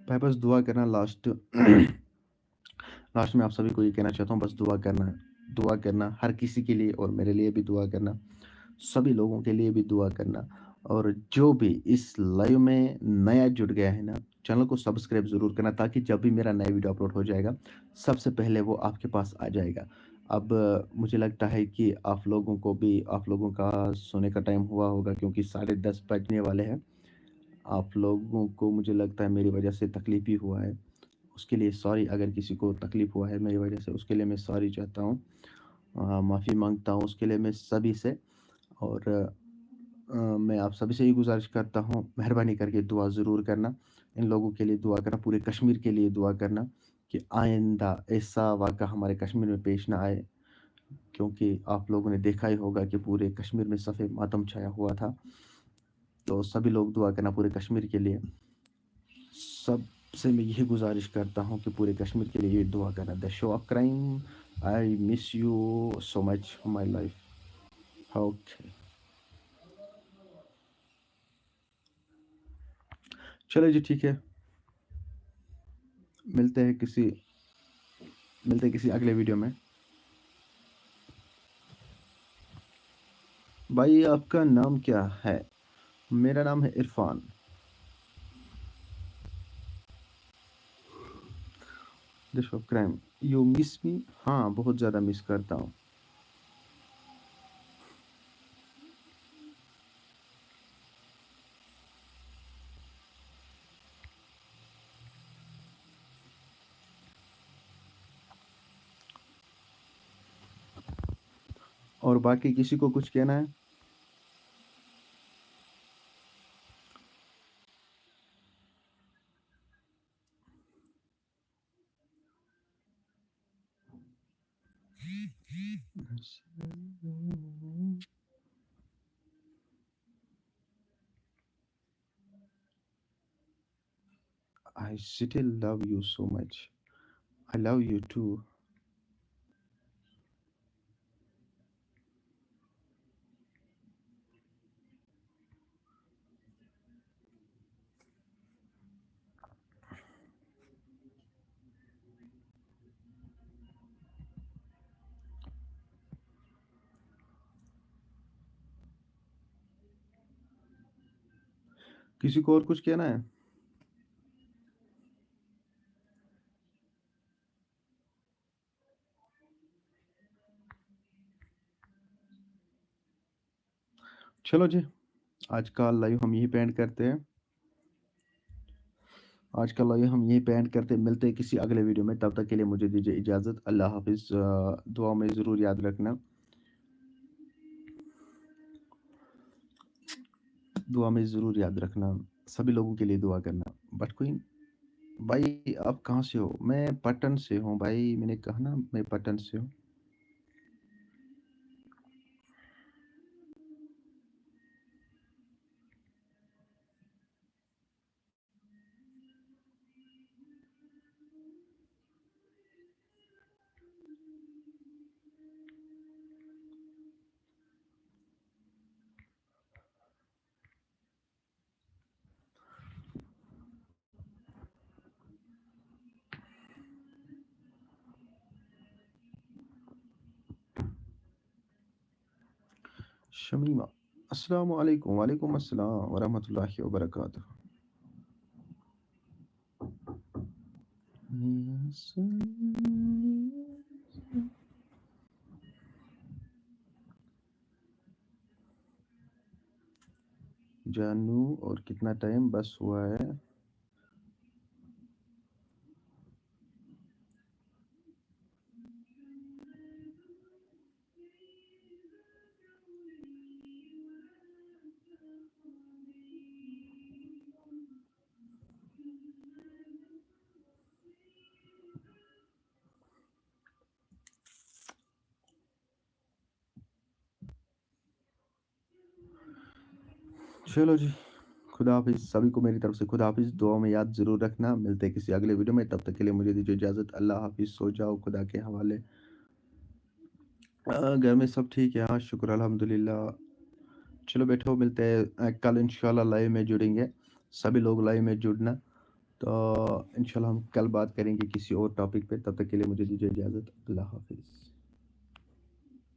بھائی بس دعا کرنا، لاسٹ میں آپ سبھی کو یہ کہنا چاہتا ہوں، بس دعا کرنا ہر کسی کے لیے، اور میرے لیے بھی دعا کرنا، سبھی لوگوں کے لیے بھی دعا کرنا، اور جو بھی اس لائیو میں نیا جڑ گیا ہے نا، چینل کو سبسکرائب ضرور کرنا، تاکہ جب بھی میرا نیا ویڈیو اپلوڈ ہو جائے گا، سب سے پہلے وہ آپ کے پاس آ جائے گا۔ اب مجھے لگتا ہے کہ آپ لوگوں کا سونے کا ٹائم ہوا ہوگا، کیونکہ 10:30 بجنے والے ہیں۔ آپ لوگوں کو مجھے لگتا ہے میری وجہ سے تکلیف بھی ہوا ہے، اس کے لیے سوری۔ اگر کسی کو تکلیف ہوا ہے میری وجہ سے، اس کے لیے میں سوری چاہتا ہوں، معافی مانگتا ہوں اس کے لیے میں سبھی سے۔ اور میں آپ سبھی سے یہ گزارش کرتا ہوں، مہربانی کر کے دعا ضرور کرنا، ان لوگوں کے لیے دعا کرنا، پورے کشمیر کے لیے دعا کرنا، کہ آئندہ ایسا واقعہ ہمارے کشمیر میں پیش نہ آئے، کیونکہ آپ لوگوں نے دیکھا ہی ہوگا کہ پورے کشمیر میں صف ماتم چھایا ہوا تھا۔ تو سبھی لوگ دعا کرنا پورے کشمیر کے لیے، سب سے میں یہی گزارش کرتا ہوں کہ پورے کشمیر کے لیے یہ دعا کرنا۔ The show of crime, I miss you so much my life. Okay چلے جی، ٹھیک ہے، ملتے ہیں کسی اگلے ویڈیو میں۔ بھائی آپ کا نام کیا ہے؟ میرا نام ہے عرفان۔ دا شو آف کرائم، یو مس می؟ ہاں، بہت زیادہ مس کرتا ہوں۔ اور باقی کسی کو کچھ کہنا ہے؟ I still love you so much. I love you too. किसी को और कुछ कहना है? चलो जी, आज का लाइव हम यहीं पे एंड करते हैं। आज का लाइव हम यहीं पे एंड करते हैं। मिलते हैं किसी अगले वीडियो में, तब तक के लिए मुझे दीजिए इजाज़त। अल्लाह हाफ़िज़। दुआ में ज़रूर याद रखना, दुआ में ज़रूर याद रखना, सभी लोगों के लिए दुआ करना। बट क्वीन भाई आप कहाँ से हो? मैं पटन से हूँ भाई, मैंने कहा ना मैं पटन से हूँ। शमीमा, अस्सलामु अलैकुम। वालेकुम अस्सलाम वरहमतुल्लाहि वबरकातुहू। जानू और कितना टाइम बस हुआ है? चलो जी, खुदा हाफिज़। सभी को मेरी तरफ से खुदा हाफिज़। दुआ में याद ज़रूर रखना। मिलते हैं किसी अगले वीडियो में, तब तक के लिए मुझे दीजिए इजाज़त। अल्लाह हाफिज़। सो जाओ खुदा के हवाले। घर में सब ठीक है? हाँ, शुक्र अल्हम्दुलिल्लाह। चलो बैठो, मिलते हैं कल इंशाल्लाह लाइव में जुड़ेंगे। सभी लोग लाइव में जुड़ना। तो इंशाल्लाह हम कल बात करेंगे किसी और टॉपिक पे। तब तक के लिए मुझे दीजिए इजाज़त। अल्लाह हाफिज़।